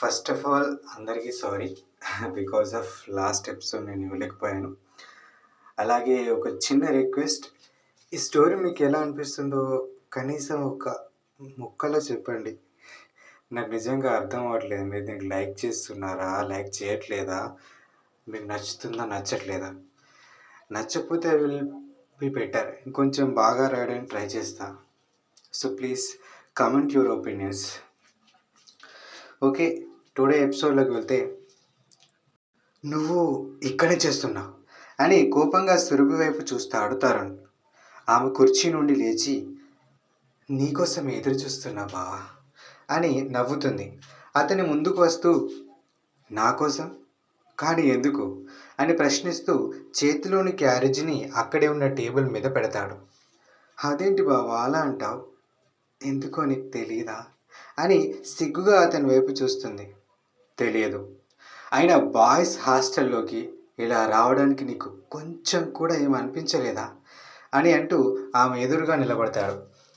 First of all అందరికీ sorry. Because of last episode నేను ఇవ్వలేకపోయాను. అలాగే ఒక చిన్న రిక్వెస్ట్, ఈ స్టోరీ మీకు ఎలా అనిపిస్తుందో కనీసం ఒక ముక్కలో చెప్పండి. నాకు నిజంగా అర్థం అవ్వట్లేదు. మీరు దీనికి లైక్ చేస్తున్నారా, లైక్ చేయట్లేదా, మీకు నచ్చుతుందా, నచ్చట్లేదా? నచ్చకపోతే ఐ విల్ బీ బెటర్, ఇంకొంచెం బాగా రాయడానికి ట్రై చేస్తా. So please comment your opinions. Okay, today ఎపిసోడ్లోకి వెళ్తే, నువ్వు ఇక్కడే చేస్తున్నావు అని కోపంగా సురభి వైపు చూస్తాడు తరుణ్. ఆమె కుర్చీ నుండి లేచి, నీకోసం ఎదురు చూస్తున్నా బావా అని నవ్వుతుంది. అతని ముందుకు వస్తూ, నా కోసం? కానీ ఎందుకు అని ప్రశ్నిస్తూ చేతిలోని క్యారేజీని అక్కడే ఉన్న టేబుల్ మీద పెడతాడు. అదేంటి బావా అలా అంటావు? ఎందుకో నీకు తెలీదా అని సిగ్గుగా అతని వైపు చూస్తుంది. తెలియదు. అయినా బాయ్స్ హాస్టల్లోకి ఇలా రావడానికి నీకు కొంచెం కూడా ఏం అనిపించలేదా అని అంటూ ఆమె ఎదురుగా నిలబడతాడు.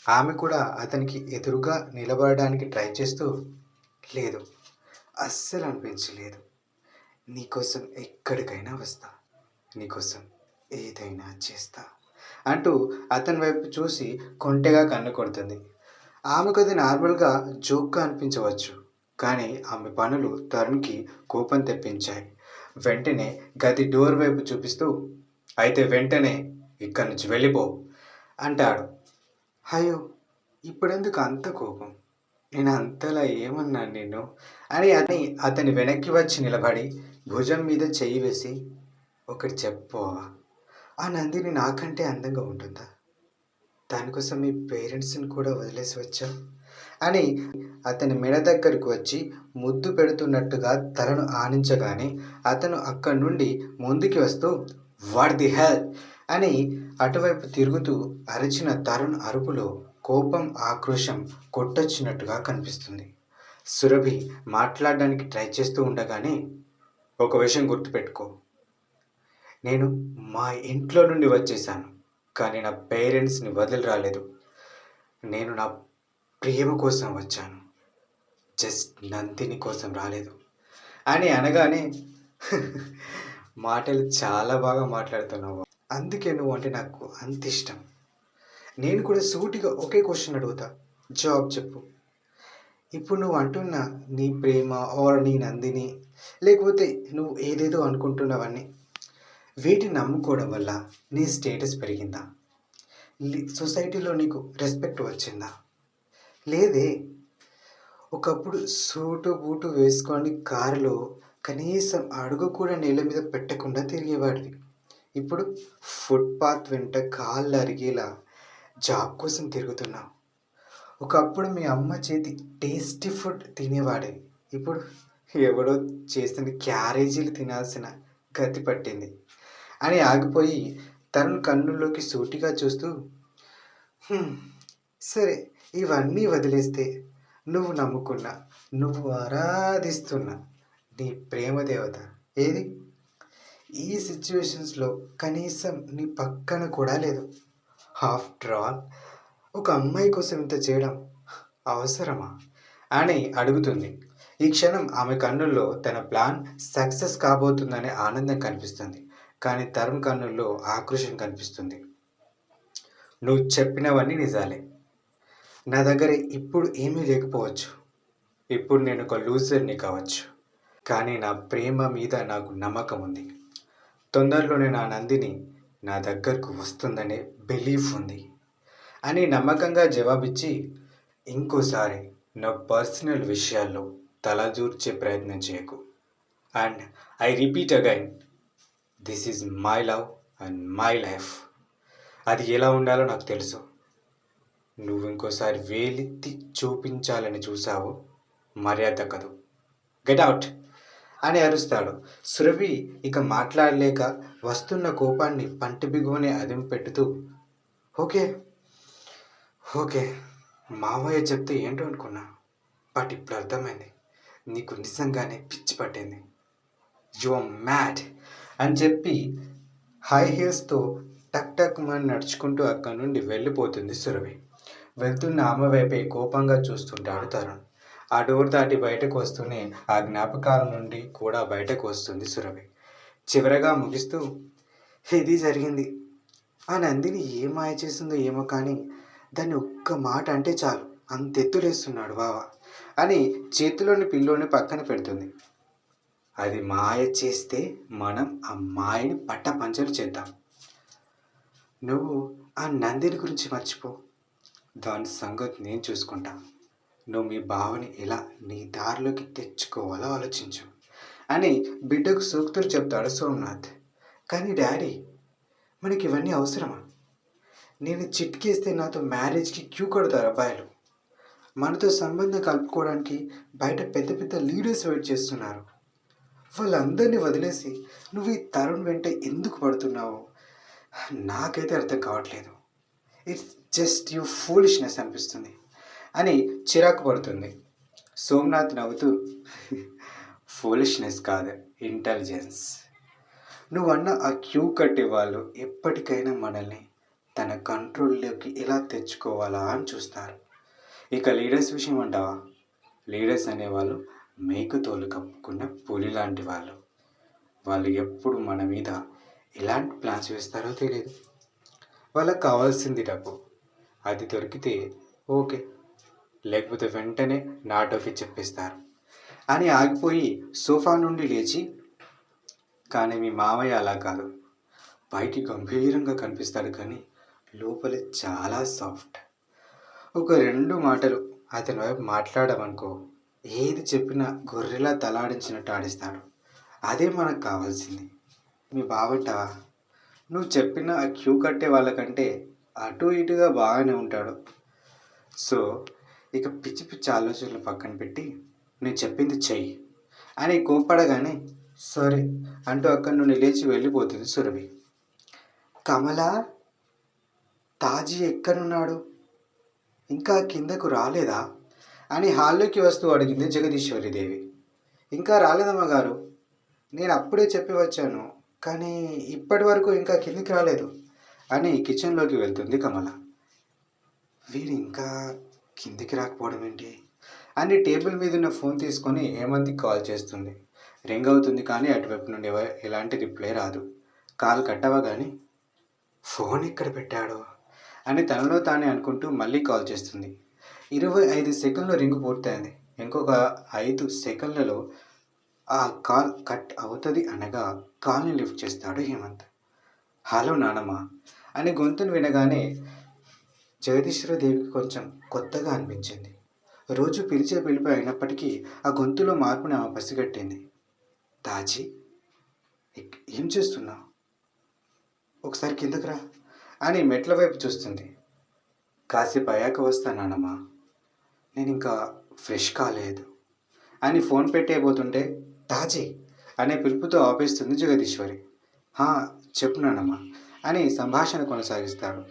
ఆమె కూడా అతనికి ఎదురుగా నిలబడడానికి ట్రై చేస్తూ, లేదు, అస్సలు అనిపించలేదు. నీకోసం ఎక్కడికైనా వస్తా, నీకోసం ఏదైనా చేస్తా అంటూ అతని వైపు చూసి కొంటెగా కన్ను కొడుతుంది. ఆమెకు అది నార్మల్గా జోక్గా అనిపించవచ్చు, కానీ ఆమె పనులు తరుణ్కి కోపం తెప్పించాయి. వెంటనే గది డోర్ వైపు చూపిస్తూ, అయితే వెంటనే ఇక్కడి నుంచి వెళ్ళిపో అంటాడు. అయ్యో, ఇప్పుడెందుకు అంత కోపం? నేను అంతలా ఏమన్నాను నిన్ను అని అతని వెనక్కి వచ్చి నిలబడి భుజం మీద చెయ్యి వేసి, ఒకటి చెప్పోవా, ఆ నందిని నాకంటే అందంగా ఉంటుందా? దానికోసం మీ పేరెంట్స్ని కూడా వదిలేసి వచ్చా అని అతని మెడ దగ్గరకు వచ్చి ముద్దు పెడుతున్నట్టుగా తలను ఆనించగానే అతను అక్కడి నుండి ముందుకి వస్తూ, వాట్ ది హెల్ అని అటువైపు తిరుగుతూ అరిచిన తరుణ్ అరుపులో కోపం, ఆక్రోశం కొట్టొచ్చినట్టుగా కనిపిస్తుంది. సురభి మాట్లాడడానికి ట్రై చేస్తూ ఉండగానే, ఒక విషయం గుర్తుపెట్టుకో, నేను మా ఇంట్లో నుండి వచ్చేసాను, కానీ నా పేరెంట్స్ని వదిలి రాలేదు. నేను నా ప్రేమ కోసం వచ్చాను, జస్ట్ నందిని కోసం రాలేదు అని అనగానే, మాటలు చాలా బాగా మాట్లాడుతున్నావు, అందుకే నువ్వు అంటే నాకు అంత ఇష్టం. నేను కూడా సూటిగా ఒకే క్వశ్చన్ అడుగుతా, జవాబు చెప్పు. ఇప్పుడు నువ్వు అంటున్న నీ ప్రేమ ఆర్ నీ నందిని, లేకపోతే నువ్వు ఏదేదో అనుకుంటున్నవన్నీ, వీటిని నమ్ముకోవడం వల్ల నీ స్టేటస్ పెరిగిందా? సొసైటీలో నీకు రెస్పెక్ట్ వచ్చిందా? లేదే. ఒకప్పుడు సూటు బూటు వేసుకొని కారులో కనీసం అడుగు కూడా నేల మీద పెట్టకుండా తిరిగేవాడివి. ఇప్పుడు ఫుట్పాత్ వెంట కాళ్ళు అరిగేలా జాబ్ కోసం తిరుగుతున్నావు. ఒకప్పుడు మీ అమ్మ చేతి టేస్టీ ఫుడ్ తినేవాడే, ఇప్పుడు ఎవడో చేసిన క్యారేజీలు తినాల్సిన గతి పట్టింది అని ఆగిపోయి తరుణ్ కన్నుల్లోకి సూటిగా చూస్తూ, సరే, ఇవన్నీ వదిలేస్తే నువ్వు నమ్ముకున్న, నువ్వు ఆరాధిస్తున్న నీ ప్రేమ దేవత ఏది? ఈ సిచ్యువేషన్స్లో కనీసం నీ పక్కన కూడా లేదు. ఆఫ్టర్ ఆల్, ఒక అమ్మాయి కోసం ఇంత చేయడం అవసరమా అని అడుగుతుంది. ఈ క్షణం ఆమె కన్నుల్లో తన ప్లాన్ సక్సెస్ కాబోతుందనే ఆనందం కనిపిస్తుంది, కానీ తరుణ్ కన్నుల్లో ఆక్రోశం కనిపిస్తుంది. నువ్వు చెప్పినవన్నీ నిజాలే. నా దగ్గర ఇప్పుడు ఏమీ లేకపోవచ్చు, ఇప్పుడు నేను ఒక లూజర్ని కావచ్చు, కానీ నా ప్రేమ మీద నాకు నమ్మకం ఉంది. తొందరలోనే నా నందిని నా దగ్గరకు వస్తుందనే బిలీఫ్ ఉంది అని నమ్మకంగా జవాబిచ్చి, ఇంకోసారి నా పర్సనల్ విషయాల్లో తలదూర్చే ప్రయత్నం చేయకు. And I repeat again, this is my love and my life. అది ఎలా ఉండాలో నాకు తెలుసు. నువ్వు ఇంకోసారి వేలెత్తి చూపించాలని చూసావు, మర్యాద దక్కదు. గెట్ అవుట్ అని అరుస్తాడు. సురభి ఇక మాట్లాడలేక వస్తున్న కోపాన్ని పంటి బిగువనే అదిమి పెట్టుతూ, ఓకే ఓకే, మావయ్య చెప్తే ఏంటో అనుకున్నా, బట్ ఇప్పుడు అర్థమైంది, నీకు నిజంగానే పిచ్చి పట్టింది, యు ఆర్ మ్యాడ్ అని చెప్పి హై హీల్స్తో టక్ టక్ మని నడుచుకుంటూ అక్కడి నుండి వెళ్ళిపోతుంది సురభి. వెళ్తున్న ఆమె వైపే కోపంగా చూస్తుంటాడు తరుణ్. ఆ డోర్ దాటి బయటకు వస్తూనే ఆ జ్ఞాపకాల నుండి కూడా బయటకు వస్తుంది సురభి. చివరగా ముగిస్తూ, ఇది జరిగింది. ఆ నందిని ఏం మాయ చేసిందో ఏమో కానీ దాన్ని ఒక్క మాట అంటే చాలు అంతెత్తులేస్తున్నాడు బావ అని చేతిలోని పిల్లోని పక్కన పెడుతుంది. అది మాయ చేస్తే మనం ఆ మాయని పట్టపంచలు చేద్దాం. నువ్వు ఆ నందిని గురించి మర్చిపో. దాని సంగతి నేను చూసుకుంటా. నువ్వు మీ బావని ఎలా నీ దారిలోకి తెచ్చుకోవాలో ఆలోచించు అని బిడ్డకు సూక్తులు చెప్తాడు సోమనాథ్. కానీ డాడీ, మనకి ఇవన్నీ అవసరమా? నేను చిట్కేస్తే నాతో మ్యారేజ్కి క్యూ కడతారు అబ్బాయిలు. మనతో సంబంధం కలుపుకోవడానికి బయట పెద్ద పెద్ద లీడర్స్ వెయిట్ చేస్తున్నారు. వాళ్ళందరినీ వదిలేసి నువ్వు ఈ తరుణ్ వెంట ఎందుకు పడుతున్నావు? నాకైతే అర్థం కావట్లేదు. ఇట్స్ జస్ట్ యూ ఫూలిష్నెస్ అనిపిస్తుంది అని చిరాకు పడుతుంది. సోమనాథ్ నవ్వుతూ, ఫూలిష్నెస్ కాదు, ఇంటెలిజెన్స్. నువ్వన్న ఆ క్యూ కట్టే వాళ్ళు ఎప్పటికైనా మనల్ని తన కంట్రోల్లోకి ఎలా తెచ్చుకోవాలా అని చూస్తారు. ఇక లీడర్స్ విషయం అంటావా? లీడర్స్ అనేవాళ్ళు మేకు తోలు కప్పుకున్న పులి లాంటి వాళ్ళు. వాళ్ళు ఎప్పుడు మన మీద ఎలాంటి ప్లాన్స్ వేస్తారో తెలియదు. వాళ్ళకి కావాల్సింది డబ్బు. అది దొరికితే ఓకే, లేకపోతే వెంటనే నాటోకి చెప్పేస్తారు అని ఆగిపోయి సోఫా నుండి లేచి, కానీ మీ మావయ్య అలా కాదు. పైకి గంభీరంగా కనిపిస్తాడు కానీ లోపల చాలా సాఫ్ట్. ఒక 2 మాటలు అతని వైపు మాట్లాడమనుకో, ఏది చెప్పినా గొర్రెలా తలాడించినట్టు ఆడిస్తాడు. అదే మనకు కావాల్సింది. మీ బావంటావా? నువ్వు చెప్పిన ఆ క్యూ కట్టే వాళ్ళకంటే అటు ఇటుగా బాగానే ఉంటాడు. సో ఇక పిచ్చి పిచ్చి ఆలోచనలు పక్కన పెట్టి నేను చెప్పింది చెయ్యి అని కోప్పడగానే సరే అంటూ అక్కడి నుండి లేచి వెళ్ళిపోతుంది సురభి. కమల, తాజీ ఎక్కడున్నాడు? ఇంకా కిందకు రాలేదా అని హాల్లోకి వస్తూ అడిగింది జగదీశ్వరిదేవి. ఇంకా రాలేదమ్మ గారు, నేను అప్పుడే చెప్పి వచ్చాను, కానీ ఇప్పటి వరకు ఇంకా కిందికి రాలేదు అని కిచెన్లోకి వెళ్తుంది కమల. వీడు ఇంకా కిందికి రాకపోవడం ఏంటి అని టేబుల్ మీద ఉన్న ఫోన్ తీసుకొని హేమంత్కి కాల్ చేస్తుంది. రింగ్ అవుతుంది కానీ అటువైపు నుండి ఎలాంటి రిప్లై రాదు. కాల్ కట్ అవ్వగానే ఫోన్ ఎక్కడ పెట్టాడో అని తనలో తానే అనుకుంటూ మళ్ళీ కాల్ చేస్తుంది. 25 సెకండ్ల రింగ్ పూర్తయింది. ఇంకొక 5 సెకండ్లలో ఆ కాల్ కట్ అవుతుంది అనగా కాల్ని లిఫ్ట్ చేస్తాడు హేమంత్. హలో నానమ్మ అని గొంతును వినగానే జగదీశ్వరదేవికి కొంచెం కొత్తగా అనిపించింది. రోజు పిలిచే పిలుపు అయినప్పటికీ ఆ గొంతులో మార్పుని ఆమె పసిగట్టింది. తాజీ, ఏం చేస్తున్నావు? ఒకసారి కిందకు రా అని మెట్ల వైపు చూస్తుంది. కాసేపు అయ్యాక వస్తానమ్మా, నేను ఇంకా ఫ్రెష్ కాలేదు అని ఫోన్ పెట్టేయబోతుంటే తాజీ అనే పిలుపుతో ఆపేస్తుంది జగదీశ్వరి. చెప్పు నానమ్మ అని సంభాషణ కొనసాగిస్తాడు.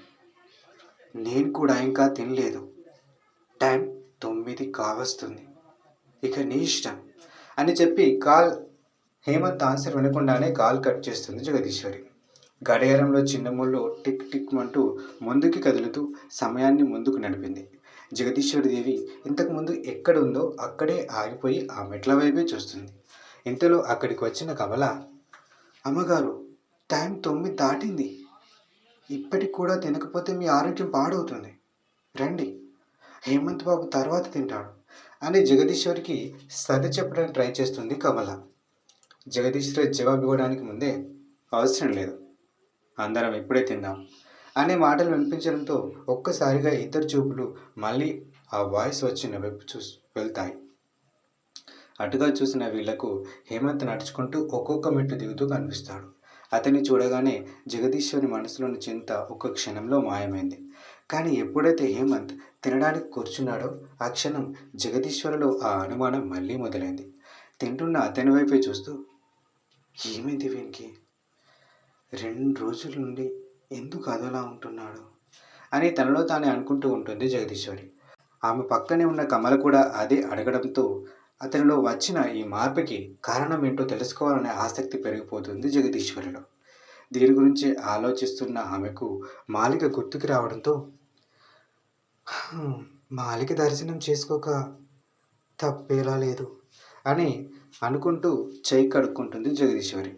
నేను కూడా ఇంకా తినలేదు, టైం 9 కావస్తుంది, ఇక నీ ఇష్టం అని చెప్పి కాల్ హేమంత్ ఆన్సర్ వినకుండానే కాల్ కట్ చేస్తుంది జగదీశ్వరి. గడియారంలో చిన్న ముళ్ళు టిక్ టిక్ అంటూ ముందుకి కదులుతూ సమయాన్ని ముందుకు నడిపింది. జగదీశ్వరిదేవి ఇంతకుముందు ఎక్కడుందో అక్కడే ఆగిపోయి ఆ మెట్ల వైపే చూస్తుంది. ఇంతలో అక్కడికి వచ్చిన కమల, అమ్మగారు, టైం 9 దాటింది, ఇప్పటికి కూడా తినకపోతే మీ ఆరోగ్యం పాడవుతుంది, రండి, హేమంత్ బాబు తర్వాత తింటాడు అని జగదీశ్వరికి సర్ది చెప్పడానికి ట్రై చేస్తుంది కమల. జగదీశ్వరి జవాబు ఇవ్వడానికి ముందే, అవసరం లేదు, అందరం ఇప్పుడే తిందాం అనే మాటలు వినిపించడంతో ఒక్కసారిగా ఇద్దరు చూపులు మళ్ళీ ఆ వాయిస్ వచ్చిన వైపు వెళ్తాయి. అటుగా చూసిన వీళ్లకు హేమంత్ నడుచుకుంటూ ఒక్కొక్క మెట్టు దిగుతూ కనిపిస్తాడు. అతన్ని చూడగానే జగదీశ్వరి మనసులోని చింత ఒక్క క్షణంలో మాయమైంది. కానీ ఎప్పుడైతే హేమంత్ తినడానికి కూర్చున్నాడో ఆ క్షణం జగదీశ్వరిలో ఆ అనుమానం మళ్ళీ మొదలైంది. తింటున్న అతని వైపే చూస్తూ, ఏమైంది వీనికి? 2 రోజుల నుండి ఎందుకు అదోలా ఉంటున్నాడు అని తనలో తానే అనుకుంటూ ఉంటుంది జగదీశ్వరి. ఆమె పక్కనే ఉన్న కమల కూడా అదే అడగడంతో అతనిలో వచ్చిన ఈ మార్పుకి కారణం ఏంటో తెలుసుకోవాలనే ఆసక్తి పెరిగిపోతుంది జగదీశ్వరిలో. దీని గురించి ఆలోచిస్తున్న ఆమెకు మాలిక గుర్తుకు రావడంతో, మాలిక దర్శనం చేసుకోక తప్పేలా లేదు అని అనుకుంటూ చెయ్యి కడుక్కుంటుంది జగదీశ్వరి.